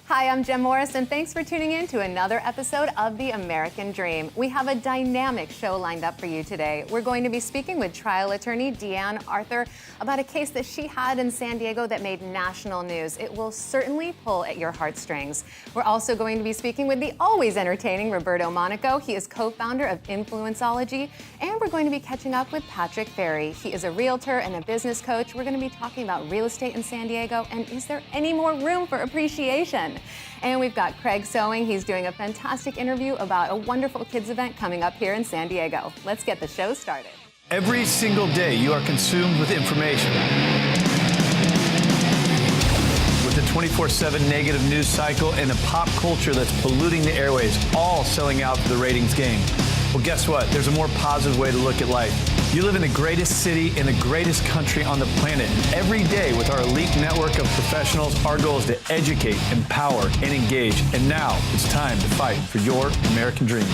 Hi, I'm Jem Morris, and thanks for tuning in to another episode of The American Dream. We have a dynamic show lined up for you today. We're going to be speaking with trial attorney Deanne Arthur about a case that she had in San Diego that made national news. It will certainly pull at your heartstrings. We're also going to be speaking with the always entertaining Roberto Monaco. He is co-founder of Influenceology, and we're going to be catching up with Patrick Ferry. He is a realtor and a business coach. We're going to be talking about real estate in San Diego, and is there any more room for appreciation? And we've got Craig Sewing. He's doing a fantastic interview about a wonderful kids event coming up here in San Diego. Let's get the show started. Every single day you are consumed with information. With the 24/7 negative news cycle and a pop culture that's polluting the airwaves, all selling out for the ratings game. Well, guess what? There's a more positive way to look at life. You live in the greatest city in the greatest country on the planet. Every day with our elite network of professionals, our goal is to educate, empower, and engage. And now it's time to fight for your American dream.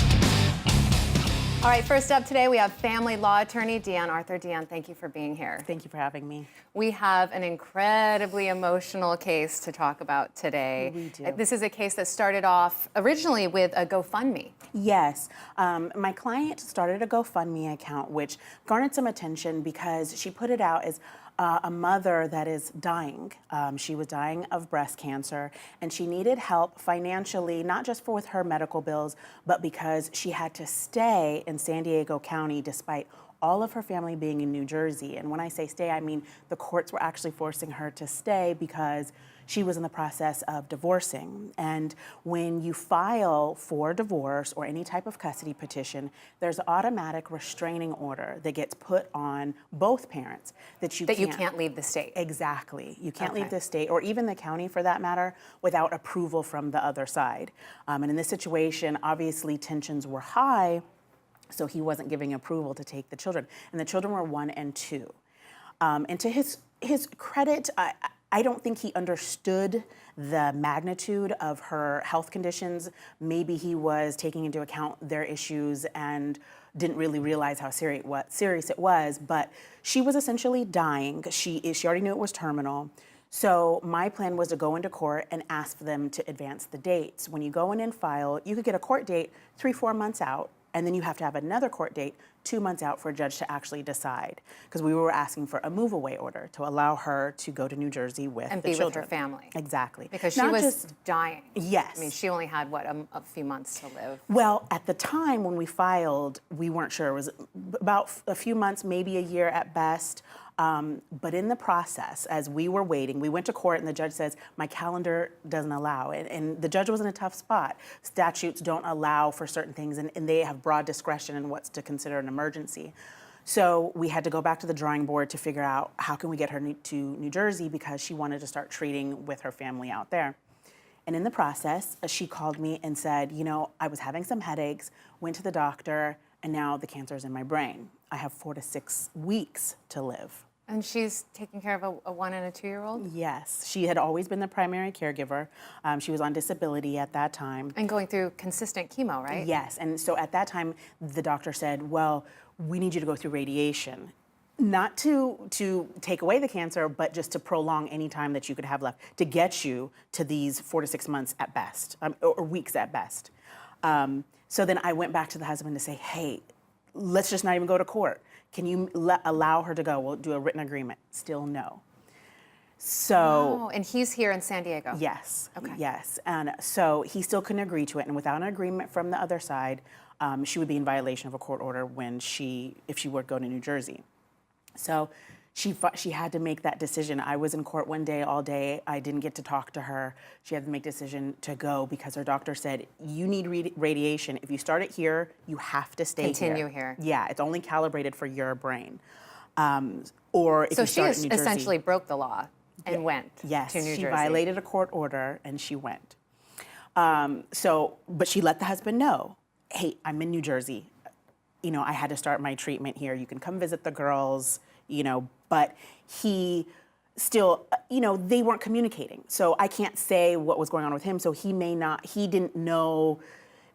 All right, first up today, we have family law attorney Deanne Arthur. Deanne, thank you for being here. Thank you for having me. We have an incredibly emotional case to talk about today. We do. This is a case that started off originally with a GoFundMe. Yes. My client started a GoFundMe account, which garnered some attention because she put it out as a mother that is dying. She was dying of breast cancer, and she needed help financially, not just with her medical bills, but because she had to stay in San Diego County despite all of her family being in New Jersey. And when I say stay, I mean the courts were actually forcing her to stay because she was in the process of divorcing. And when you file for divorce or any type of custody petition, there's an automatic restraining order that gets put on both parents that you can't leave the state. Exactly. You can't leave the state, or even the county for that matter, without approval from the other side. And in this situation, obviously tensions were high, so he wasn't giving approval to take the children. And the children were 1 and 2. And to his credit, I don't think he understood the magnitude of her health conditions. Maybe he was taking into account their issues and didn't really realize how serious it was, but she was essentially dying. She already knew it was terminal. So my plan was to go into court and ask them to advance the dates. When you go in and file, you could get a court date 3-4 months out, and then you have to have another court date 2 months out for a judge to actually decide. Because we were asking for a move-away order to allow her to go to New Jersey with the children. And be with her family. Exactly. Because she was dying. Yes. I mean, she only had, what, a few months to live? Well, at the time when we filed, we weren't sure. It was about a few months, maybe a year at best. But in the process, as we were waiting, we went to court and the judge says, my calendar doesn't allow it. And the judge was in a tough spot. Statutes don't allow for certain things, and they have broad discretion in what's to consider an emergency. So we had to go back to the drawing board to figure out how can we get her to New Jersey because she wanted to start treating with her family out there. And in the process, she called me and said, you know, I was having some headaches, went to the doctor, and now the cancer's in my brain. I have 4 to 6 weeks to live. And she's taking care of a 1 and a 2-year-old? Yes. She had always been the primary caregiver. She was on disability at that time. And going through consistent chemo, right? Yes. And so at that time, the doctor said, well, we need you to go through radiation. Not to take away the cancer, but just to prolong any time that you could have left to get you to these 4 to 6 months at best, or weeks at best. So then I went back to the husband to say, hey, let's just not even go to court. Can you allow her to go? We'll do a written agreement. Still no. So. Oh, and he's here in San Diego? Yes. Okay. Yes. And so he still couldn't agree to it. And without an agreement from the other side, she would be in violation of a court order if she were to go to New Jersey. So she had to make that decision. I was in court one day, all day. I didn't get to talk to her. She had to make a decision to go because her doctor said, you need radiation. If you start it here, you have to stay Continue here. Yeah, it's only calibrated for your brain. Or if so you she start in New Jersey, essentially broke the law and went to New Jersey. Yes, she violated a court order and she went. But she let the husband know, hey, I'm in New Jersey. You know, I had to start my treatment here. You can come visit the girls, you know, but he still, you know, they weren't communicating. So I can't say what was going on with him. So he didn't know,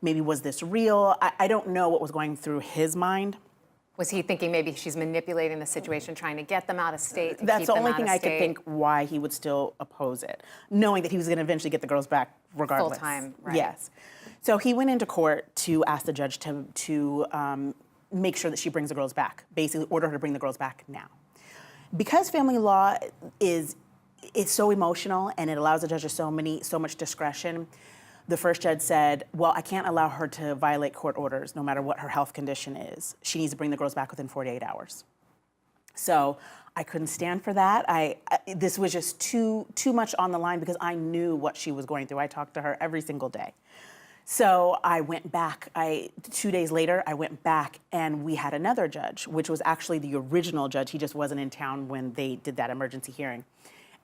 maybe was this real? I don't know what was going through his mind. Was he thinking maybe she's manipulating the situation, trying to get them out of state? That's the only thing I could think why he would still oppose it, knowing that he was going to eventually get the girls back regardless. Full time, right? Yes. So he went into court to ask the judge to make sure that she brings the girls back, basically order her to bring the girls back now. Because family law is so emotional and it allows the judge so much discretion, the first judge said, well, I can't allow her to violate court orders no matter what her health condition is. She needs to bring the girls back within 48 hours. So I couldn't stand for that. This was just too much on the line because I knew what she was going through. I talked to her every single day. So I went back. 2 days later, I went back and we had another judge, which was actually the original judge. He just wasn't in town when they did that emergency hearing.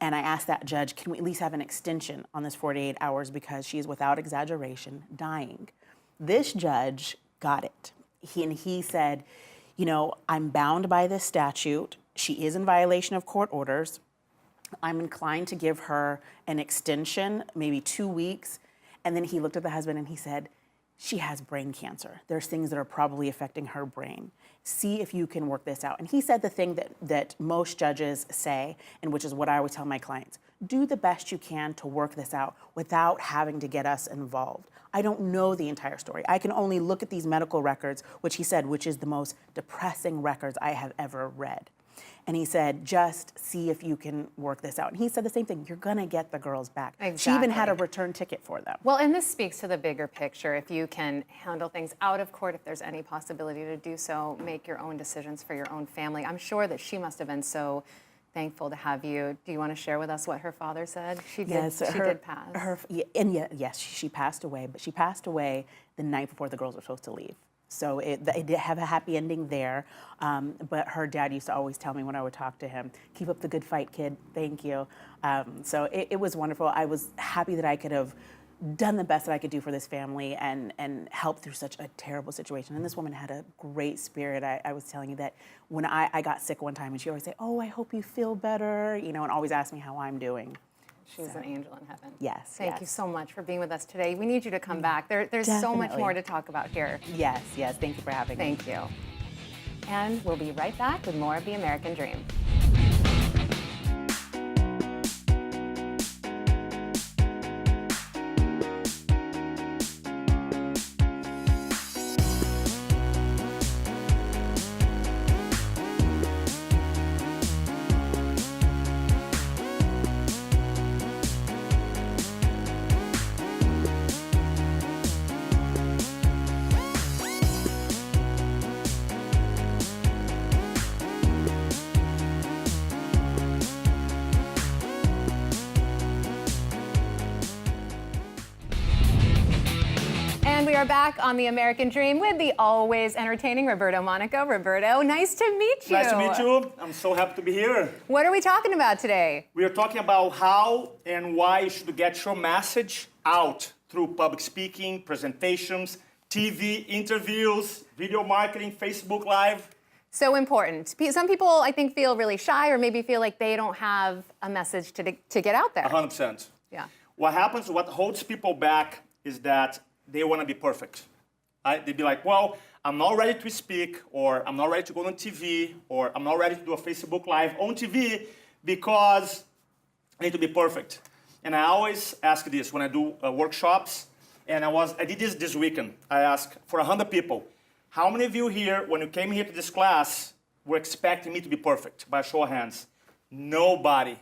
And I asked that judge, can we at least have an extension on this 48 hours because she is, without exaggeration, dying. This judge got it. He said, you know, I'm bound by this statute. She is in violation of court orders. I'm inclined to give her an extension, maybe 2 weeks. And then he looked at the husband and he said, she has brain cancer. There's things that are probably affecting her brain. See if you can work this out. And he said the thing that most judges say, and which is what I always tell my clients, do the best you can to work this out without having to get us involved. I don't know the entire story. I can only look at these medical records, which he said, which is the most depressing records I have ever read. And he said, just see if you can work this out. And he said the same thing, you're gonna get the girls back. Exactly. She even had a return ticket for them. Well, and this speaks to the bigger picture. If you can handle things out of court, if there's any possibility to do so, make your own decisions for your own family. I'm sure that she must have been so thankful to have you. Do you want to share with us what her father said? She did pass. Yes, she passed away, but she passed away the night before the girls were supposed to leave. So it did have a happy ending there, but her dad used to always tell me when I would talk to him, keep up the good fight, kid, thank you. So it was wonderful. I was happy that I could have done the best that I could do for this family and help through such a terrible situation. And this woman had a great spirit. I was telling you that when I got sick one time and she always say, oh, I hope you feel better, you know, and always ask me how I'm doing. She's an angel in heaven. Yes. Thank you so much for being with us today. We need you to come back. There's so much more to talk about here. Yes. Thank you for having me. Thank you. And we'll be right back with more of The American Dream. We are back on The American Dream with the always entertaining Roberto Monaco. Roberto, nice to meet you. Nice to meet you. I'm so happy to be here. What are we talking about today? We are talking about how and why you should get your message out through public speaking, presentations, TV, interviews, video marketing, Facebook Live. So important. Some people, I think, feel really shy or maybe feel like they don't have a message to get out there. 100%. Yeah. What happens, what holds people back is that they want to be perfect. Right? They'd be like, well, I'm not ready to speak, or I'm not ready to go on TV, or I'm not ready to do a Facebook Live on TV because I need to be perfect. And I always ask this when I do workshops, and I did this weekend. I asked for 100 people, how many of you here, when you came here to this class, were expecting me to be perfect? By a show of hands. Nobody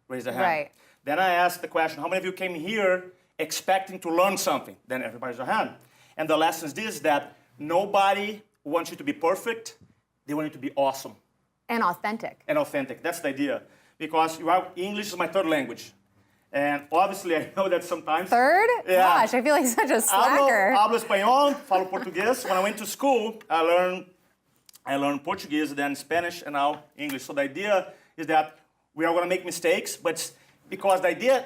raised their hand. Right. Then I asked the question, how many of you came here expecting to learn something? Then everybody raised their hand. And the lesson is this, that nobody wants you to be perfect. They want you to be awesome. And authentic. And authentic. That's the idea. Because English is my third language. And obviously, I know that sometimes... Third? Yeah. Gosh, I feel like such a slacker. Hablo espanhol, falo português. When I went to school, I learned Portuguese, then Spanish, and now English. So the idea is that we are going to make mistakes, but because the idea...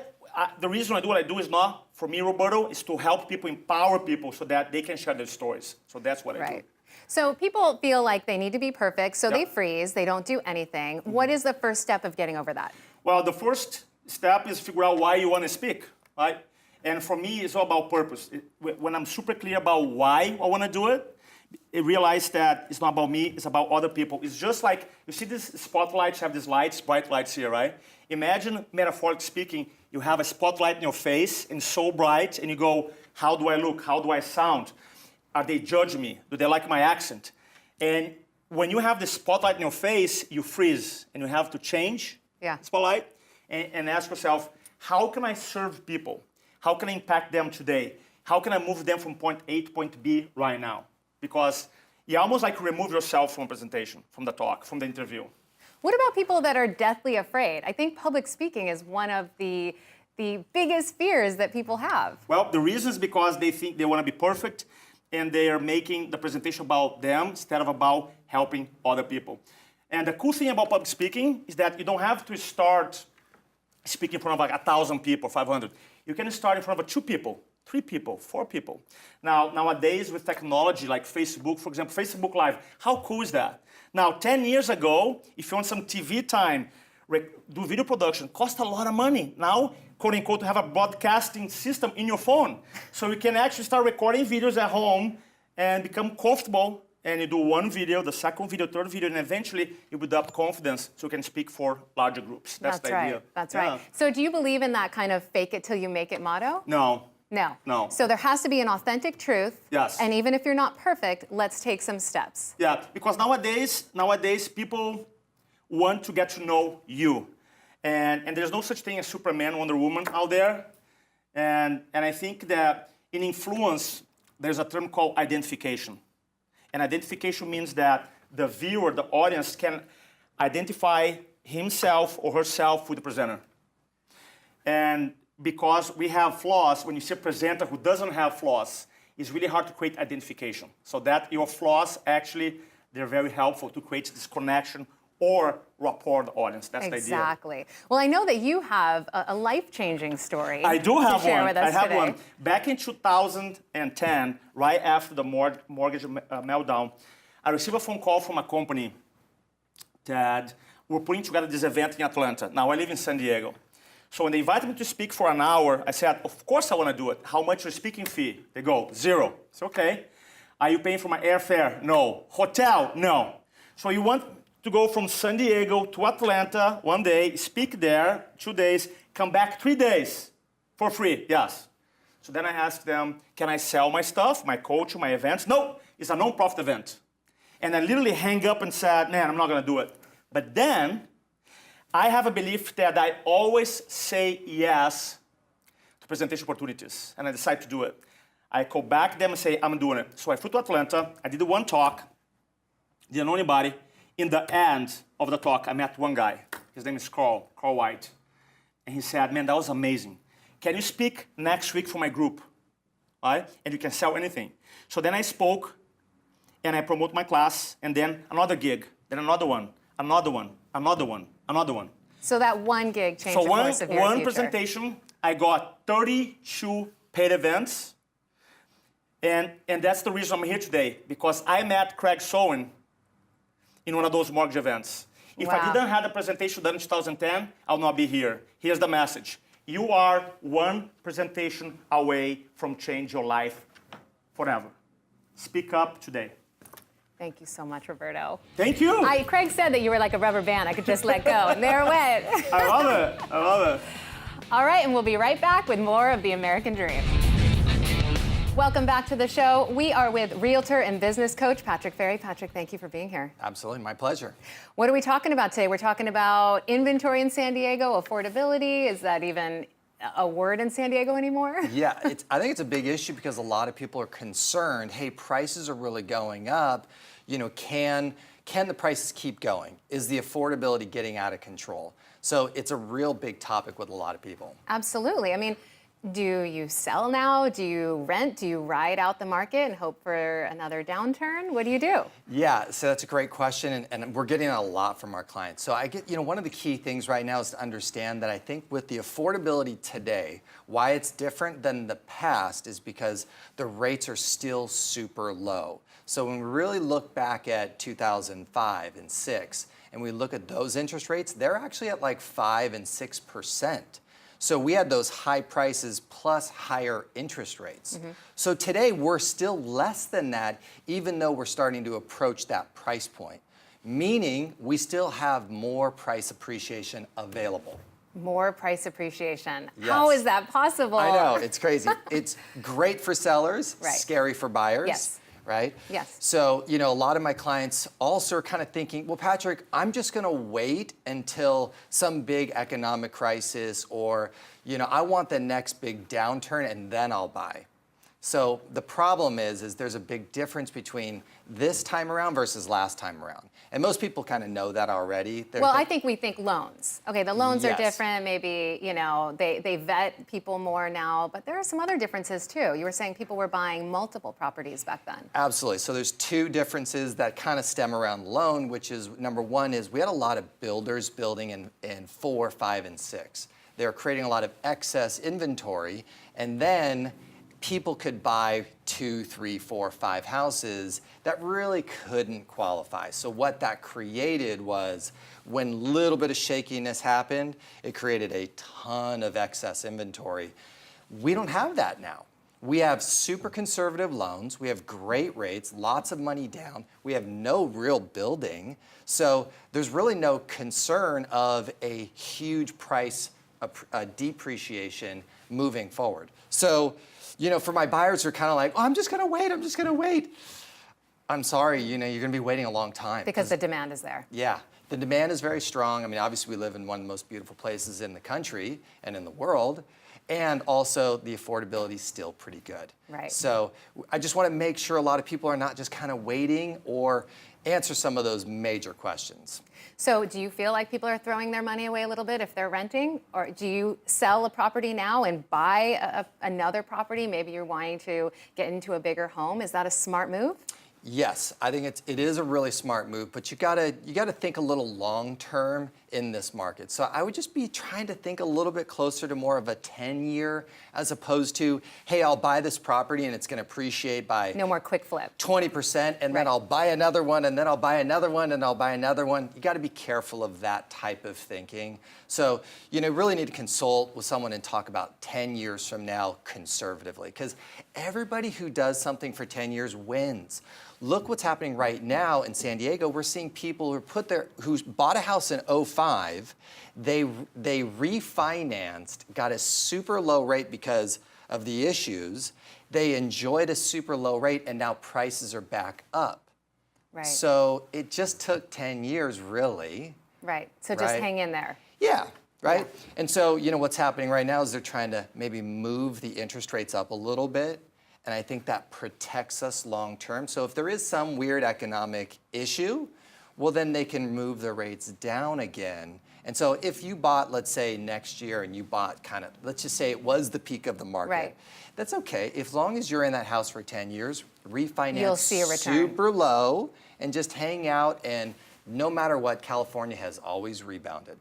the reason I do what I do is not, for me, Roberto, is to help people, empower people so that they can share their stories. So that's what I do. So people feel like they need to be perfect, so they freeze, they don't do anything. What is the first step of getting over that? Well, the first step is figure out why you want to speak, right? And for me, it's all about purpose. When I'm super clear about why I want to do it, realize that it's not about me, it's about other people. It's just like, you see these spotlights, have these lights, bright lights here, right? Imagine, metaphorically speaking, you have a spotlight in your face and it's so bright, and you go, how do I look? How do I sound? Are they judging me? Do they like my accent? And when you have the spotlight in your face, you freeze and you have to change the spotlight and ask yourself, how can I serve people? How can I impact them today? How can I move them from point A to point B right now? Because you almost like remove yourself from a presentation, from the talk, from the interview. What about people that are deathly afraid? I think public speaking is one of the biggest fears that people have. Well, the reason is because they think they want to be perfect, and they are making the presentation about them instead of about helping other people. And the cool thing about public speaking is that you don't have to start speaking in front of like 1,000 people, 500. You can start in front of 2 people, 3 people, 4 people. Now, nowadays with technology like Facebook, for example, Facebook Live, how cool is that? Now, 10 years ago, if you want some TV time, do video production, cost a lot of money. Now, quote unquote, to have a broadcasting system in your phone. So you can actually start recording videos at home and become comfortable, and you do one video, the second video, third video, and eventually you build up confidence so you can speak for larger groups. That's the right. idea. That's right. So do you believe in that kind of fake it till you make it motto? No. No. No. So there has to be an authentic truth. Yes. And even if you're not perfect, let's take some steps. Yeah, because nowadays people want to get to know you. And there's no such thing as Superman, Wonder Woman out there. And I think that in influence, there's a term called identification. And identification means that the viewer, the audience, can identify himself or herself with the presenter. And because we have flaws, when you see a presenter who doesn't have flaws, it's really hard to create identification. So that your flaws, actually, they're very helpful to create this connection or rapport with the audience. That's the idea. Exactly. Well, I know that you have a life-changing story. I do have to share one. With us I have today. one. Back in 2010, right after the mortgage meltdown, I received a phone call from a company that were putting together this event in Atlanta. Now, I live in San Diego. So when they invited me to speak for an hour, I said, of course I want to do it. How much is your speaking fee? They go, 0. It's okay. Are you paying for my airfare? No. Hotel? No. So you want to go from San Diego to Atlanta one day, speak there 2 days, come back 3 days for free? Yes. So then I asked them, can I sell my stuff, my coaching, my events? No, it's a non-profit event. And I literally hang up and said, man, I'm not going to do it. But then I have a belief that I always say yes to presentation opportunities, and I decide to do it. I call back them and say, I'm doing it. So I flew to Atlanta, I did one talk, didn't know anybody. In the end of the talk, I met one guy. His name is Carl White. And he said, man, that was amazing. Can you speak next week for my group? Right? And you can sell anything. So then I spoke, and I promote my class, and then another gig, then another one, another one, another one, another one. So that one gig changed the course of your one future. presentation, I got 32 paid events, and that's the reason I'm here today, because I met Craig Sowen in one of those mortgage events. If I didn't have the presentation done in 2010, I'll not be here. Here's the message. You are one presentation away from change your life forever. Speak up today. Thank you so much, Roberto. Thank you. Craig said that you were like a rubber band. I could just let go, and there it went. I love it. I love it. All right, and we'll be right back with more of The American Dream. Welcome back to the show. We are with realtor and business coach Patrick Ferry. Patrick, thank you for being here. Absolutely, my pleasure. What are we talking about today? We're talking about inventory in San Diego, affordability. Is that even a word in San Diego anymore? Yeah, I think it's a big issue because a lot of people are concerned, hey, prices are really going up. You know, can the prices keep going? Is the affordability getting out of control? So it's a real big topic with a lot of people. Absolutely. I mean, do you sell now? Do you rent? Do you ride out the market and hope for another downturn? What do you do? Yeah, so that's a great question, and we're getting a lot from our clients. So one of the key things right now is to understand that I think with the affordability today, why it's different than the past is because the rates are still super low. So when we really look back at 2005 and 6, and we look at those interest rates, they're actually at like 5 and 6%. So we had those high prices plus higher interest rates. So today we're still less than that, even though we're starting to approach that price point, meaning we still have more price appreciation available. More price appreciation. Yes. How is that possible? I know, it's crazy. It's great for sellers, Right. scary for buyers. Yes. Right? Yes. So, a lot of my clients also are kind of thinking, well, Patrick, I'm just going to wait until some big economic crisis or, I want the next big downturn and then I'll buy. So the problem is there's a big difference between this time around versus last time around. And most people kind of know that already. Well, I think we think loans. Okay, the loans are Yes. different. Maybe, they vet people more now, but there are some other differences too. You were saying people were buying multiple properties back then. Absolutely. So there's two differences that kind of stem around loan, which is number one is we had a lot of builders building in 4, 5, and 6. They were creating a lot of excess inventory, and then people could buy 2, 3, 4, 5 houses that really couldn't qualify. So what that created was when a little bit of shakiness happened, it created a ton of excess inventory. We don't have that now. We have super conservative loans. We have great rates, lots of money down. We have no real building. So there's really no concern of a huge price depreciation moving forward. So, for my buyers who are kind of like, oh, I'm just going to wait. I'm sorry, you're going to be waiting a long time. Because the demand is there. Yeah, the demand is very strong. I mean, obviously we live in one of the most beautiful places in the country and in the world. And also the affordability is still pretty good. Right. So I just want to make sure a lot of people are not just kind of waiting or answer some of those major questions. So do you feel like people are throwing their money away a little bit if they're renting? Or do you sell a property now and buy another property? Maybe you're wanting to get into a bigger home. Is that a smart move? Yes, I think it is a really smart move, but you gotta think a little long term in this market. So I would just be trying to think a little bit closer to more of a 10-year as opposed to, hey, I'll buy this property and it's gonna appreciate by No more quick flip. 20%, and then Right. I'll buy another one, and then I'll buy another one, and I'll buy another one. You got to be careful of that type of thinking. So, really need to consult with someone and talk about 10 years from now conservatively, because everybody who does something for 10 years wins. Look what's happening right now in San Diego. We're seeing people who bought a house in 2005, they refinanced, got a super low rate because of the issues. They enjoyed a super low rate, and now prices are back up. Right. So it just took 10 years, really. Right. So just Right. hang in there. Yeah, right? Yeah. And so, what's happening right now is they're trying to maybe move the interest rates up a little bit, and I think that protects us long term. So if there is some weird economic issue, well, then they can move the rates down again. And so if you bought, let's say, next year, and you bought let's just say it was the peak of the market. Right. That's okay. As long as you're in that house for 10 years, refinance You'll see a return. super low and just hang out. And no matter what, California has always rebounded,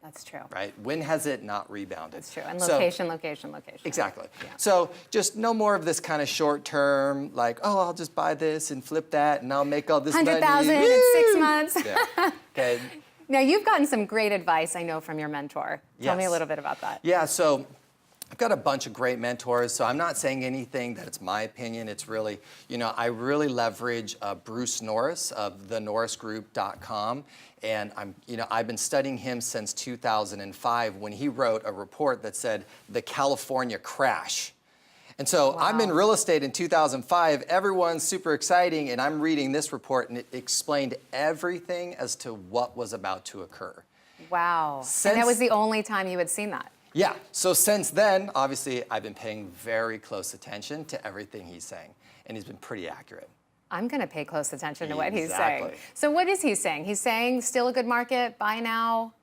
That's true. right? When has it not rebounded? That's true. And So- location. Exactly. Yeah. So just no more of this kind of short term, like, oh, I'll just buy this and flip that and I'll make all this money. 100,000 in 6 Woo! months. Yeah. Okay. Now, you've gotten some great advice, I know, from your mentor. Tell me a Yes. little bit about that. Yeah, so I've got a bunch of great mentors, so I'm not saying anything that it's my opinion. It's really, I really leverage Bruce Norris of thenorrisgroup.com, and I've been studying him since 2005 when he wrote a report that said the California crash. And so I'm in real estate in 2005. Everyone's super exciting, and I'm reading this report, and it explained everything as to what was about to occur. Wow. And Since- that was the only time you had seen that. Yeah, so since then, obviously, I've been paying very close attention to everything he's saying, and he's been pretty accurate. I'm going to pay close attention to what he's saying. Exactly. So what is he saying? He's saying still a good market, buy now,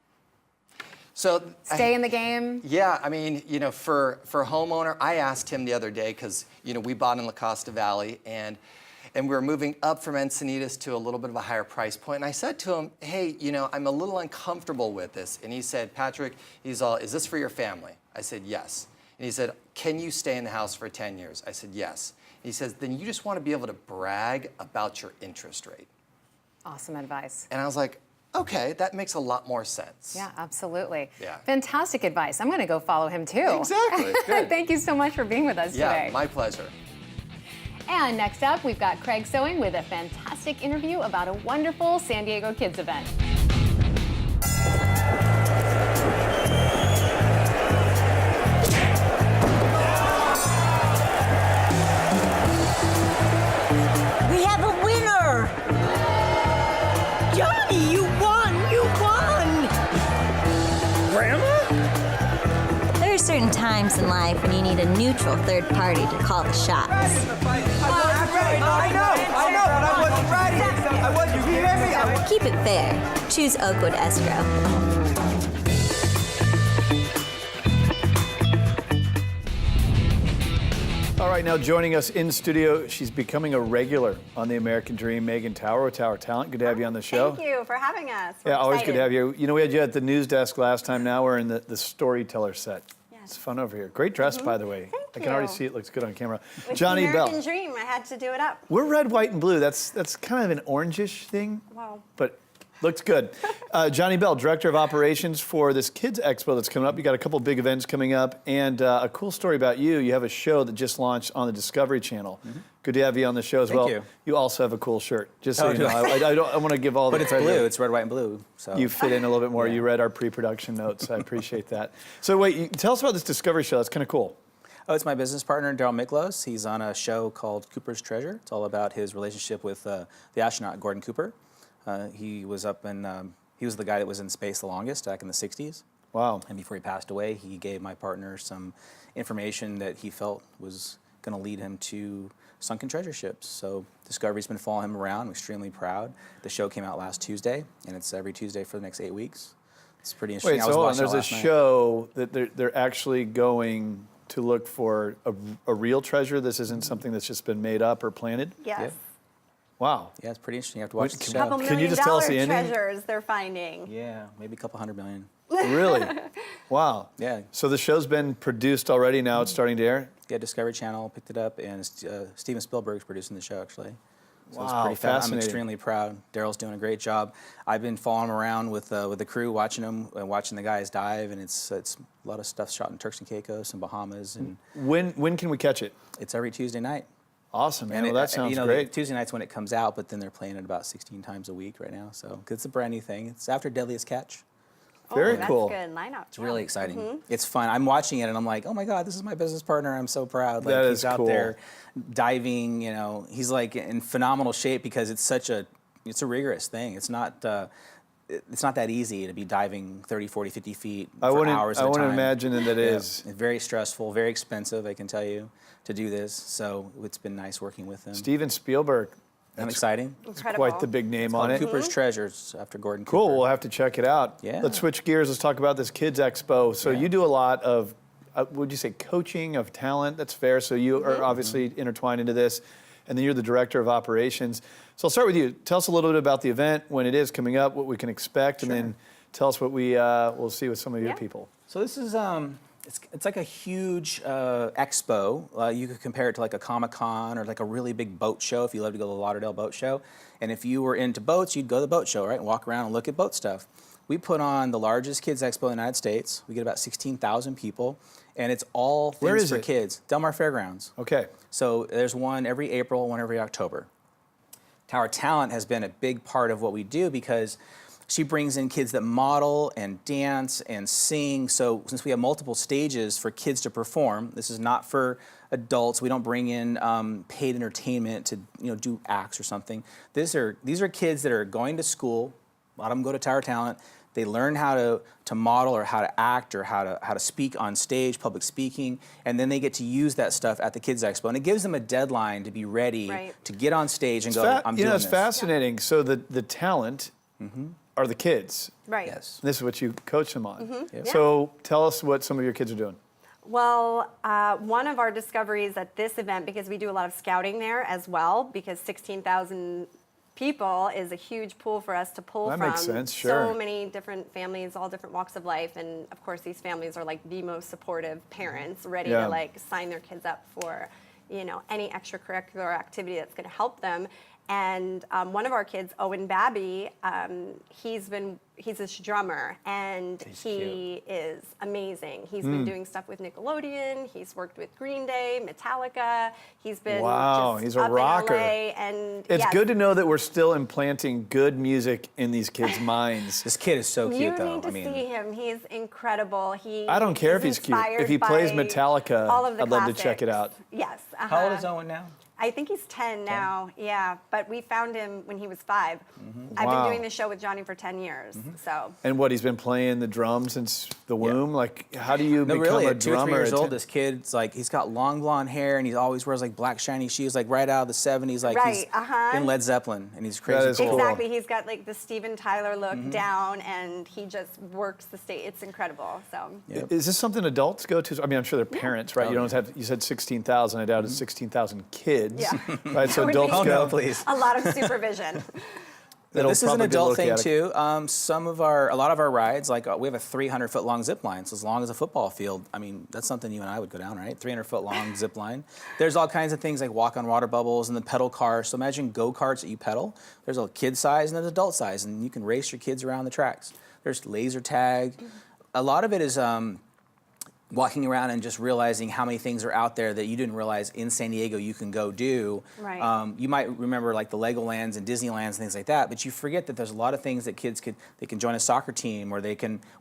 So stay in the game. Yeah, I mean, for a homeowner, I asked him the other day because we bought in La Costa Valley and we were moving up from Encinitas to a little bit of a higher price point. And I said to him, hey, I'm a little uncomfortable with this. And he said, Patrick, is this for your family? I said, yes. And he said, can you stay in the house for 10 years? I said, yes. And he says, then you just want to be able to brag about your interest rate. Awesome advice. And I was like, okay, that makes a lot more sense. Yeah, absolutely. Yeah. Fantastic advice. I'm going to go follow him too. Exactly. Good. Thank you so much for being with us Yeah, today. my pleasure. And next up, we've got Craig Sewing with a fantastic interview about a wonderful San Diego Kids event. We have a winner! Johnny, you won! You won! Grandma? There are certain times in life when you need a neutral third party to call the shots. I know, but I wasn't ready. You hear me? Keep it fair. Choose Oakwood Escrow. All right, now joining us in studio, she's becoming a regular on The American Dream, Megan Tower with Tower Talent. Good to have you on the show. Thank you for having us. We're Yeah, always good excited. to have you. You know, we had you at the news desk last time. Now we're in the storyteller set. Yes. It's fun over here. Great dress, by the way. Thank I can already you. see it looks good on camera. It's Johnny the American Bell. Dream. I had to do it up. We're red, white, and blue. That's kind of an orangish thing. Wow. But looks good. Johnny Bell, Director of Operations for this Kids Expo that's coming up. You got a couple big events coming up, and a cool story about you. You have a show that just launched on the Discovery Channel. Good to have you on the show as well. you. You also have a cool shirt, just so Oh, you do know. I? I want to give all But the it's credit. blue. It's red, white, and blue. So You fit in a little bit more. Yeah. You read our pre-production notes. I appreciate that. So wait, tell us about this Discovery show. That's kind of cool. Oh, it's my business partner, Daryl Miklos. He's on a show called Cooper's Treasure. It's all about his relationship with the astronaut Gordon Cooper. He was up in, he was the guy that was in space the longest back in the 60s. Wow. And before he passed away, he gave my partner some information that he felt was going to lead him to sunken treasure ships. So Discovery's been following him around. I'm extremely proud. The show came out last Tuesday, and it's every Tuesday for the next 8 weeks. It's pretty interesting. Wait, I so was hold on. watching There's it a last night. show that they're actually going to look for a real treasure. This isn't something that's just been made up or planted. Yes. Yeah. Wow. Yeah, it's pretty interesting. You have to watch Wait, the can- show. Couple Can million you just tell us dollar the ending? treasures they're finding. Yeah, maybe a couple $100 million. Really? Wow. Yeah. So the show's been produced already. Now it's starting to air. Yeah, Discovery Channel picked it up, and Steven Spielberg's producing the show, actually. So it's Wow, pretty fun. I'm fascinating. extremely proud. Daryl's doing a great job. I've been following him around with the crew, watching him and watching the guys dive, and it's a lot of stuff shot in Turks and Caicos and Bahamas, and When can we catch it? it's every Tuesday night. Awesome, man. And Well, that sounds you know, great. Tuesday night's when it comes out, but then they're playing it about 16 times a week right now. So 'cause it's a brand new thing. It's after Deadliest Catch. Very That's cool. good lineup. It's really exciting. It's fun. I'm watching it and I'm like, oh my God, this is my business partner. I'm so proud. Like That he's is out cool. there diving, you know, he's like in phenomenal shape because it's a rigorous thing. It's not that easy to be diving 30, 40, 50 feet for hours at a time. I wouldn't imagine that it Yeah. is. It's very stressful, very expensive, I can tell you, to do this. So it's been nice working with him. Steven Spielberg. I'm exciting. Incredible. Quite the big name on Called it. Cooper's Treasures after Gordon Cool. Cooper. We'll have to check it out. Yeah. Let's switch gears. Let's talk about this Kids Expo. So Yeah. you do a lot of, would you say, coaching of talent? That's fair. So you are obviously intertwined into this, and then you're the director of operations. So I'll start with you. Tell us a little bit about the event, when it is coming up, what we can expect, and then tell us what we will see with some of your Yeah. people. So this is it's like a huge expo. You could compare it to like a Comic-Con or like a really big boat show if you love to go to the Lauderdale Boat Show. And if you were into boats, you'd go to the boat show, right? And walk around and look at boat stuff. We put on the largest kids expo in the United States. We get about 16,000 people, and it's all Where things is for it? kids. Del Mar Fairgrounds. Okay. So there's one every April, one every October. Tower Talent has been a big part of what we do because she brings in kids that model and dance and sing. So since we have multiple stages for kids to perform, this is not for adults. We don't bring in paid entertainment to do acts or something. These are kids that are going to school. A lot of them go to Tower Talent. They learn how to model or how to act or how to speak on stage, public speaking, and then they get to use that stuff at the Kids Expo. And it gives them a deadline to be ready Right. to get on stage and go, I'm doing it's this. fascinating. So the talent are the kids. Right. Yes. This is what you coach them on. Yep. So tell us what some of your kids are doing. Well, one of our discoveries at this event, because we do a lot of scouting there as well, because 16,000 people is a huge pool for us to pull That from. makes sense, sure. So many different families, all different walks of life, and of course these families are like the most supportive parents, ready Yeah. to like sign their kids up for any extracurricular activity that's going to help them. And one of our kids, Owen Babby, he's a drummer, and he is amazing. He's been doing stuff with Nickelodeon. He's worked with Green Day, Metallica. He's been just he's a up rocker. in LA, and It's good to know that we're still implanting good music in these kids' minds. This kid is so cute, You though. need to see him. He's incredible. I don't care if he's cute. If he plays Metallica, all of the I'd love to check it out. classics. Yes. How old is Owen now? I think he's 10 now, yeah. But we found him when he was 5. I've Wow. been doing this show with Johnny for 10 years, so. And what, he's been playing the drums since the womb? Like, how do you No, become really, a at 2 or 3 drummer? years at old, 10? this kid's like, he's got long blonde hair and he always wears like black shiny shoes, like right out of the 70s. Like he's in Led Zeppelin and he's crazy is cool. cool. Exactly, he's got like the Steven Tyler look down, and he just works the stage. It's incredible, so. Is this something adults go to? I mean, I'm sure they're parents, right? You don't have, you said 16,000, I doubt it's 16,000 kids. Yeah. Right, so That would adults be- Oh, go. no, please. A lot of supervision. That'll This is an probably be a adult look thing at it. too. A lot of our rides, like we have a 300-foot long zip line, so as long as a football field. I mean, that's something you and I would go down, right? 300-foot long zip line. There's all kinds of things like walk on water bubbles and the pedal cars. So imagine go-karts that you pedal. There's a kid size and there's adult size, and you can race your kids around the tracks. There's laser tag. A lot of it is walking around and just realizing how many things are out there that you didn't realize in San Diego you can go do. Right. You might remember like the Legolands and Disneylands and things like that, but you forget that there's a lot of things that kids they can join a soccer team, or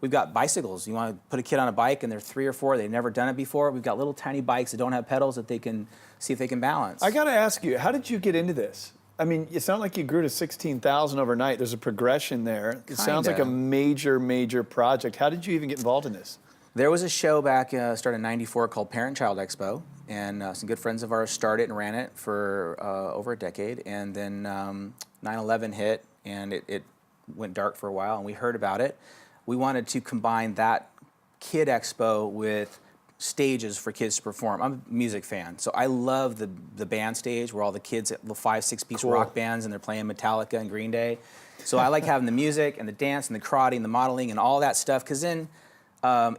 we've got bicycles. You want to put a kid on a bike and they're 3 or 4, they've never done it before. We've got little tiny bikes that don't have pedals that they can see if they can balance. I got to ask you, how did you get into this? I mean, it's not like you grew to 16,000 overnight. There's a progression there. It sounds like a major, major project. How did you even get involved in this? There was a show back, started in '94 called Parent Child Expo, and some good friends of ours started and ran it for over a decade. And then 9/11 hit, and it went dark for a while, and we heard about it. We wanted to combine that Kid Expo with stages for kids to perform. I'm a music fan, so I love the band stage where all the kids, the 5-6-piece rock bands, and they're playing Metallica and Green Day. So I like having the music and the dance and the karate and the modeling and all that stuff, because then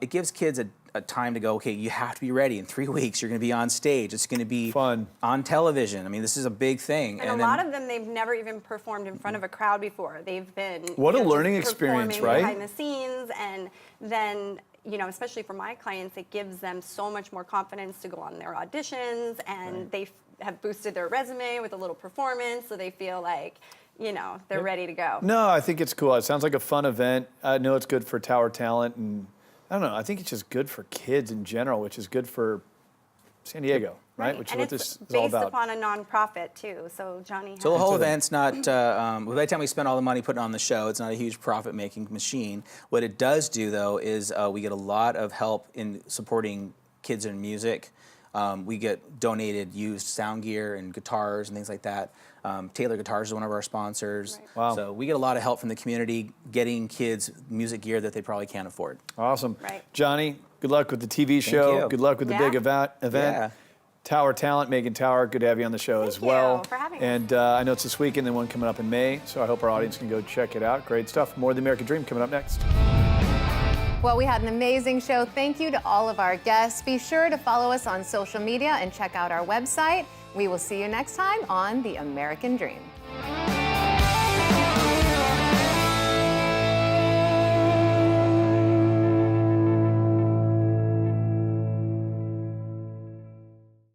it gives kids a time to go, okay, you have to be ready. In 3 weeks, you're going to be on stage. It's going to be fun on television. I mean, this is a big thing. And a lot of them, they've never even performed in front of a crowd before. They've been What a just learning experience, performing right? behind the scenes, and then especially for my clients, it gives them so much more confidence to go on their auditions, and they have boosted their resume with a little performance, so they feel like they're ready to go. No, I think it's cool. It sounds like a fun event. I know it's good for Tower Talent, and I don't know. I think it's just good for kids in general, which is good for San Diego, right? Which is and what it's this is all based about. upon a nonprofit too. So Johnny. So the has- whole event's not, by the time we spend all the money putting on the show, it's not a huge profit-making machine. What it does do, though, is we get a lot of help in supporting kids in music. We get donated used sound gear and guitars and things like that. Taylor Guitars is one of our sponsors. Right. Wow. So we get a lot of help from the community getting kids music gear that they probably can't afford. Awesome. Right. Johnny, good luck with the TV show. you. Good luck with the big event. Yeah. Tower Talent, Megan Tower, good to have you on the show as well. you for having us. And I know it's this weekend, then one coming up in May, so I hope our audience can go check it out. Great stuff. More of the American Dream coming up next. Well, we had an amazing show. Thank you to all of our guests. Be sure to follow us on social media and check out our website. We will see you next time on The American Dream.